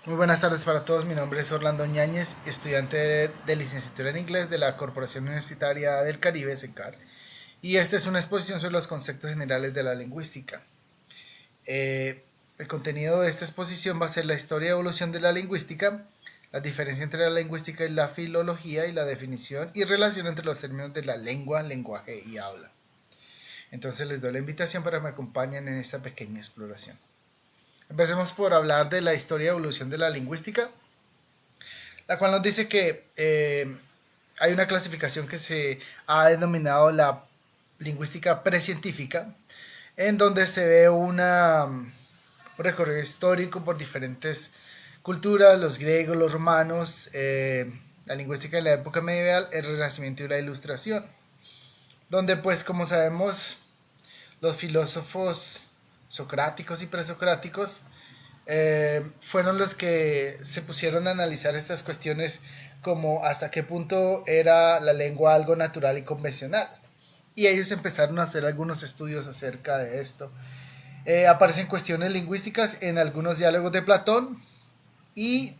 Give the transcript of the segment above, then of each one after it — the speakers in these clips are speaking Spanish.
Muy buenas tardes para todos, mi nombre es Orlando Ñáñez, estudiante de licenciatura en inglés de la Corporación Universitaria del Caribe, CECAR, y esta es una exposición sobre los conceptos generales de la lingüística. El contenido de esta exposición va a ser la historia y evolución de la lingüística, la diferencia entre la lingüística y la filología y la definición y relación entre los términos de la lengua, lenguaje y habla. Entonces les doy la invitación para que me acompañen en esta pequeña exploración. Empecemos por hablar de la historia y evolución de la lingüística, la cual nos dice que hay una clasificación que se ha denominado la lingüística precientífica, en donde se ve un recorrido histórico por diferentes culturas, los griegos, los romanos, la lingüística en la época medieval, el Renacimiento y la Ilustración, donde pues como sabemos los filósofos socráticos y presocráticos fueron los que se pusieron a analizar estas cuestiones como hasta qué punto era la lengua algo natural y convencional. Y ellos empezaron a hacer algunos estudios acerca de esto. Aparecen cuestiones lingüísticas en algunos diálogos de Platón y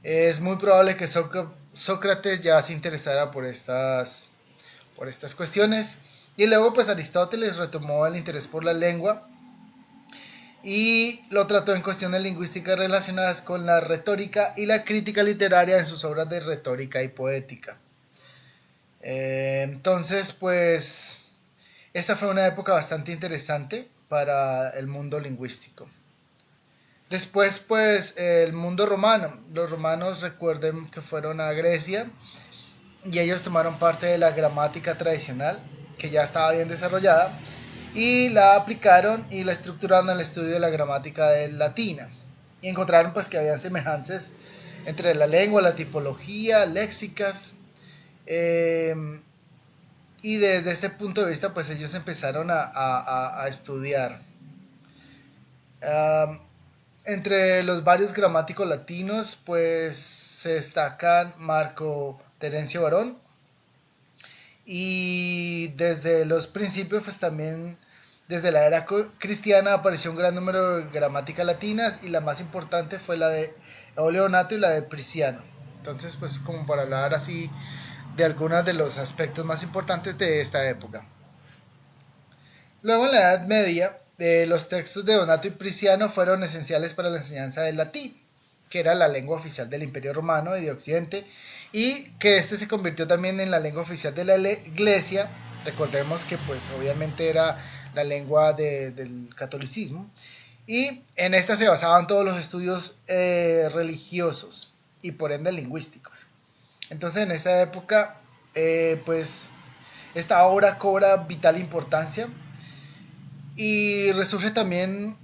es muy probable que Sócrates ya se interesara por estas cuestiones. Y luego pues Aristóteles retomó el interés por la lengua y lo trató en cuestiones lingüísticas relacionadas con la retórica y la crítica literaria en sus obras de retórica y poética. Entonces, pues, esta fue una época bastante interesante para el mundo lingüístico. Después, pues, el mundo romano. Los romanos, recuerden que fueron a Grecia y ellos tomaron parte de la gramática tradicional, que ya estaba bien desarrollada, y la aplicaron y la estructuraron al estudio de la gramática latina. Y encontraron pues que habían semejanzas entre la lengua, la tipología, léxicas. Y desde este punto de vista pues ellos empezaron a estudiar. Entre los varios gramáticos latinos pues se destacan Marco Terencio Varón, y desde los principios pues también desde la era cristiana apareció un gran número de gramáticas latinas y la más importante fue la de Oleonato y la de Prisciano. Entonces pues como para hablar así de algunos de los aspectos más importantes de esta época. Luego en la Edad Media los textos de Donato y Prisciano fueron esenciales para la enseñanza del latín, que era la lengua oficial del Imperio Romano y de Occidente, y que este se convirtió también en la lengua oficial de la Iglesia. Recordemos que pues obviamente era la lengua del catolicismo, y en esta se basaban todos los estudios religiosos y por ende lingüísticos. Entonces en esa época pues esta obra cobra vital importancia y resurge también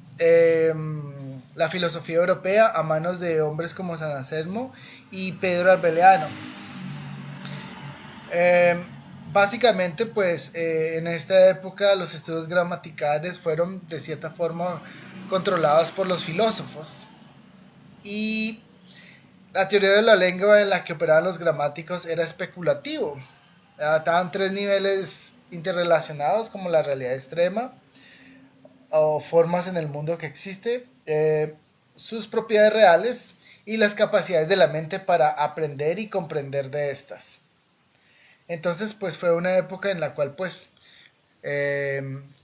la filosofía europea a manos de hombres como San Anselmo y Pedro Arbeleano. Básicamente pues en esta época los estudios gramaticales fueron de cierta forma controlados por los filósofos, y la teoría de la lengua en la que operaban los gramáticos era especulativo. Estaban tres niveles interrelacionados como la realidad extrema o formas en el mundo que existe, sus propiedades reales y las capacidades de la mente para aprender y comprender de estas. Entonces pues fue una época en la cual pues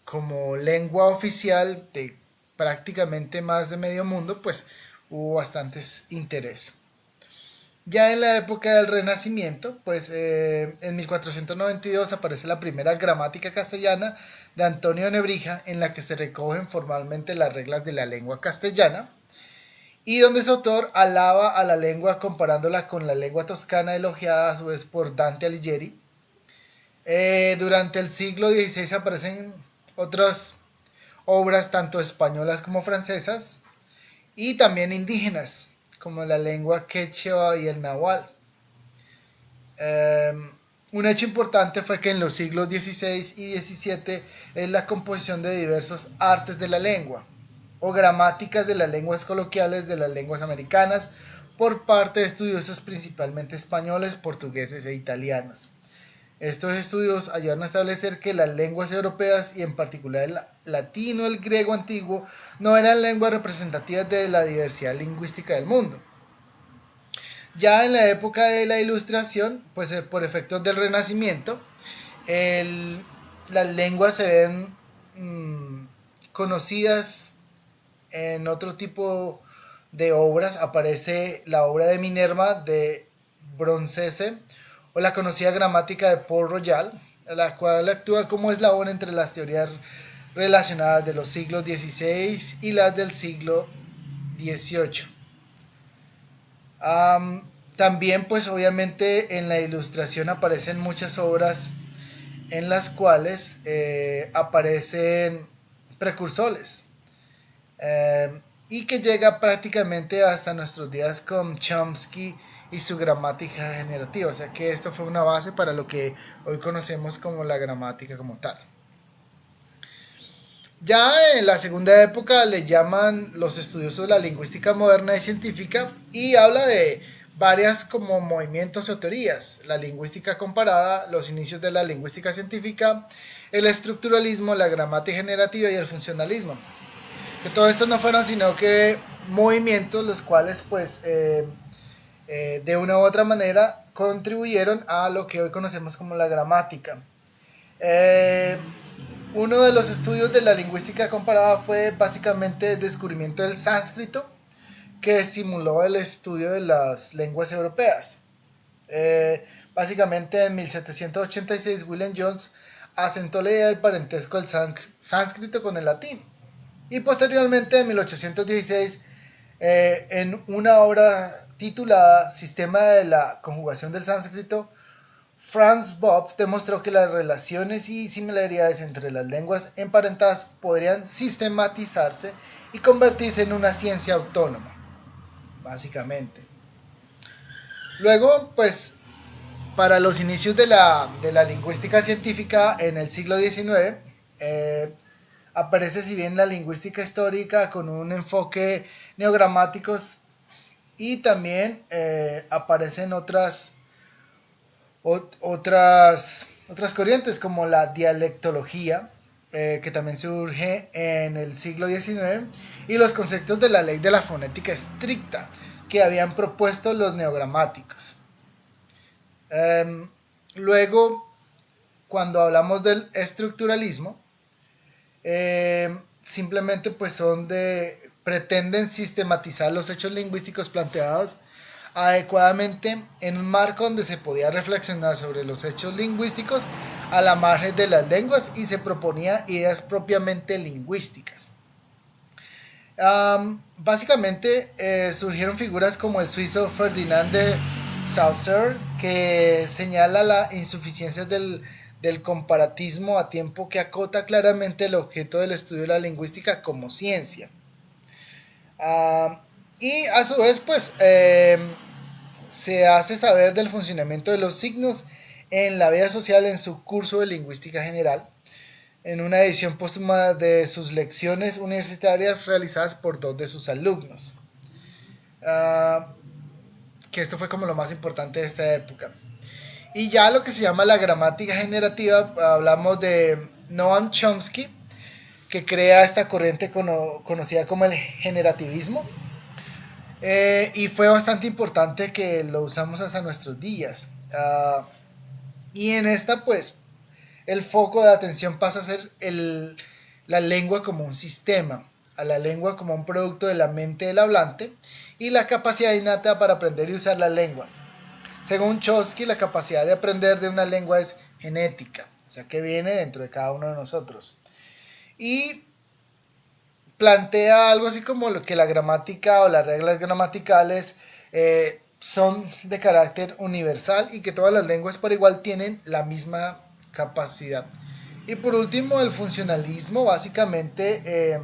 como lengua oficial de prácticamente más de medio mundo pues hubo bastantes interés. Ya en la época del Renacimiento, pues en 1492 aparece la primera gramática castellana de Antonio de Nebrija, en la que se recogen formalmente las reglas de la lengua castellana, y donde su autor alaba a la lengua comparándola con la lengua toscana, elogiada a su vez por Dante Alighieri. Durante el siglo XVI aparecen otras obras tanto españolas como francesas y también indígenas, como la lengua quechua y el náhuatl. Un hecho importante fue que en los siglos XVI y XVII es la composición de diversos artes de la lengua o gramáticas de las lenguas coloquiales de las lenguas americanas por parte de estudiosos principalmente españoles, portugueses e italianos. Estos estudios ayudaron a establecer que las lenguas europeas y en particular el latino y el griego antiguo no eran lenguas representativas de la diversidad lingüística del mundo, Ya en la época de la Ilustración, pues por efectos del Renacimiento, las lenguas se ven conocidas en otro tipo de obras. Aparece la obra de Minerva de Broncese o la conocida gramática de Port Royal, la cual actúa como eslabón entre las teorías relacionadas de los siglos XVI y las del siglo XVIII. También pues obviamente en la Ilustración aparecen muchas obras en las cuales aparecen precursores, y que llega prácticamente hasta nuestros días con Chomsky y su gramática generativa. O sea que esto fue una base para lo que hoy conocemos como la gramática como tal. Ya en la segunda época le llaman los estudiosos la lingüística moderna y científica, y habla de varias como movimientos o teorías: la lingüística comparada, los inicios de la lingüística científica, el estructuralismo, la gramática generativa y el funcionalismo. Que todo esto no fueron sino que movimientos los cuales pues de una u otra manera contribuyeron a lo que hoy conocemos como la gramática. Uno de los estudios de la lingüística comparada fue básicamente el descubrimiento del sánscrito, que simuló el estudio de las lenguas europeas. Básicamente en 1786 William Jones asentó la idea del parentesco del sánscrito con el latín. Y posteriormente en 1816, en una obra titulada Sistema de la conjugación del sánscrito, Franz Bopp demostró que las relaciones y similaridades entre las lenguas emparentadas podrían sistematizarse y convertirse en una ciencia autónoma, básicamente. Luego, pues, para los inicios de la lingüística científica en el siglo XIX, aparece, si bien la lingüística histórica con un enfoque neogramático, y también aparecen otras corrientes como la dialectología, que también surge en el siglo XIX, y los conceptos de la ley de la fonética estricta que habían propuesto los neogramáticos. Luego, cuando hablamos del estructuralismo, simplemente pues pretenden sistematizar los hechos lingüísticos planteados adecuadamente en un marco donde se podía reflexionar sobre los hechos lingüísticos a la margen de las lenguas y se proponía ideas propiamente lingüísticas. Básicamente surgieron figuras como el suizo Ferdinand de Saussure, que señala la insuficiencia del comparatismo a tiempo, que acota claramente el objeto del estudio de la lingüística como ciencia. Y a su vez pues se hace saber del funcionamiento de los signos en la vida social en su curso de lingüística general, en una edición póstuma de sus lecciones universitarias realizadas por 2 de sus alumnos. Que esto fue como lo más importante de esta época. Y ya lo que se llama la gramática generativa, hablamos de Noam Chomsky, que crea esta corriente conocida como el generativismo, y fue bastante importante, que lo usamos hasta nuestros días. Y en esta pues el foco de atención pasa a ser la lengua como un sistema, a la lengua como un producto de la mente del hablante y la capacidad innata para aprender y usar la lengua. Según Chomsky, la capacidad de aprender de una lengua es genética, o sea que viene dentro de cada uno de nosotros. Y plantea algo así como lo que la gramática o las reglas gramaticales son de carácter universal y que todas las lenguas por igual tienen la misma capacidad. Y por último, el funcionalismo básicamente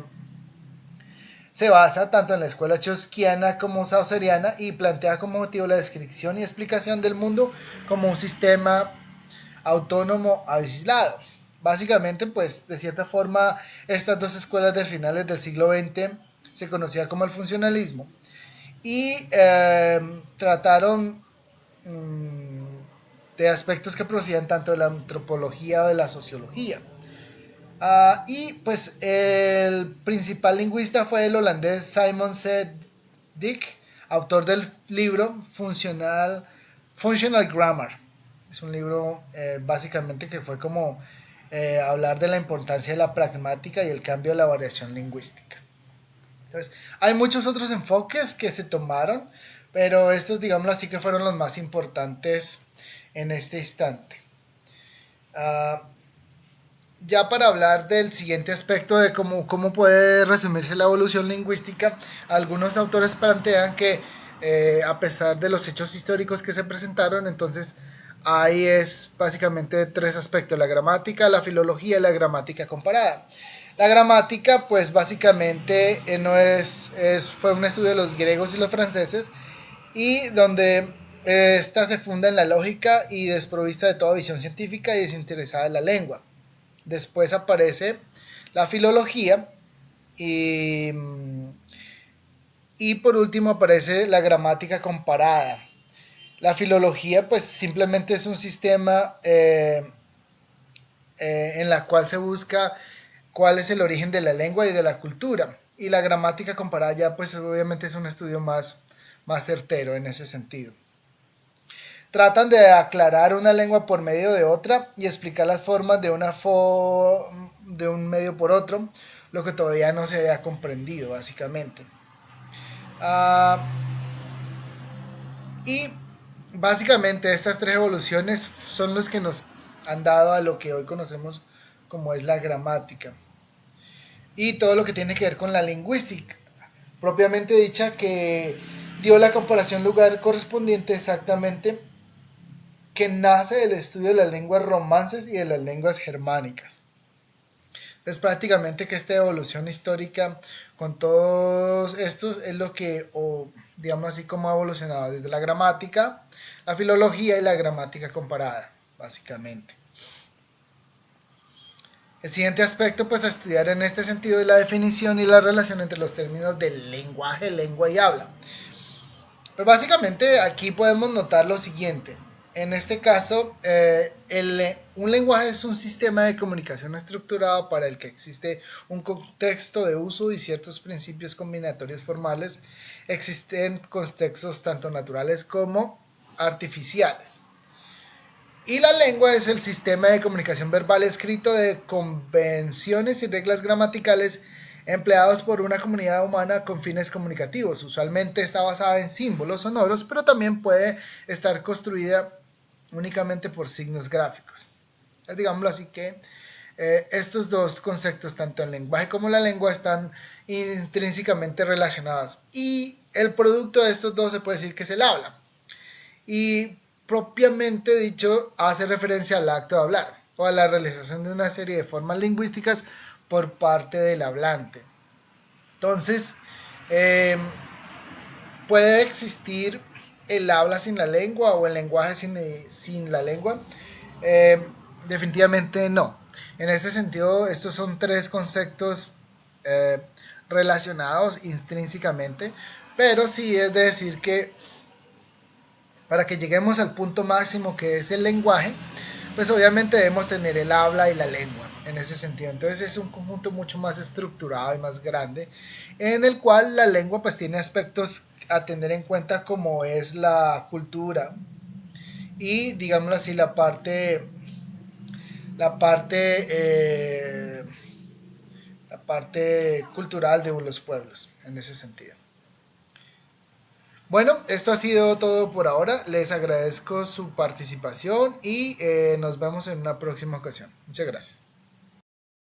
se basa tanto en la escuela chomskiana como saussuriana y plantea como motivo la descripción y explicación del mundo como un sistema autónomo aislado. Básicamente, pues de cierta forma, estas dos escuelas de finales del siglo XX se conocían como el funcionalismo y trataron de aspectos que procedían tanto de la antropología o de la sociología. Y pues el principal lingüista fue el holandés Simon C. Dick, autor del libro Functional Grammar. Es un libro básicamente que fue como hablar de la importancia de la pragmática y el cambio de la variación lingüística. Entonces, hay muchos otros enfoques que se tomaron, pero estos, digámoslo así, que fueron los más importantes en este instante. Ya para hablar del siguiente aspecto de cómo puede resumirse la evolución lingüística, algunos autores plantean que a pesar de los hechos históricos que se presentaron, entonces ahí es básicamente tres aspectos: la gramática, la filología y la gramática comparada. La gramática, pues básicamente fue un estudio de los griegos y los franceses, y donde esta se funda en la lógica y desprovista de toda visión científica y desinteresada de la lengua. Después aparece la filología y por último aparece la gramática comparada. La filología pues simplemente es un sistema en la cual se busca cuál es el origen de la lengua y de la cultura. Y la gramática comparada ya pues obviamente es un estudio más certero en ese sentido. Tratan de aclarar una lengua por medio de otra y explicar las formas de un medio por otro, lo que todavía no se había comprendido básicamente. Y básicamente estas tres evoluciones son los que nos han dado a lo que hoy conocemos como es la gramática. Y todo lo que tiene que ver con la lingüística, propiamente dicha, que dio la comparación lugar correspondiente exactamente, que nace del estudio de las lenguas romances y de las lenguas germánicas. Entonces prácticamente que esta evolución histórica con todos estos es lo que, digamos así, como ha evolucionado desde la gramática, la filología y la gramática comparada, básicamente. El siguiente aspecto pues a estudiar en este sentido es la definición y la relación entre los términos de lenguaje, lengua y habla. Pues básicamente aquí podemos notar lo siguiente. En este caso, un lenguaje es un sistema de comunicación estructurado para el que existe un contexto de uso y ciertos principios combinatorios formales. Existen contextos tanto naturales como artificiales. Y la lengua es el sistema de comunicación verbal escrito de convenciones y reglas gramaticales empleados por una comunidad humana con fines comunicativos. Usualmente está basada en símbolos sonoros, pero también puede estar construida únicamente por signos gráficos. Digámoslo así que estos dos conceptos, tanto el lenguaje como la lengua, están intrínsecamente relacionados. Y el producto de estos dos se puede decir que es el habla. Y propiamente dicho, hace referencia al acto de hablar o a la realización de una serie de formas lingüísticas por parte del hablante. Entonces, ¿puede existir el habla sin la lengua o el lenguaje sin la lengua? Definitivamente no. En ese sentido, estos son tres conceptos relacionados intrínsecamente, pero sí es de decir que para que lleguemos al punto máximo que es el lenguaje, pues obviamente debemos tener el habla y la lengua en ese sentido. Entonces es un conjunto mucho más estructurado y más grande, en el cual la lengua pues tiene aspectos a tener en cuenta, como es la cultura y, digámoslo así, la parte cultural de los pueblos en ese sentido. Bueno, esto ha sido todo por ahora. Les agradezco su participación y nos vemos en una próxima ocasión. Muchas gracias.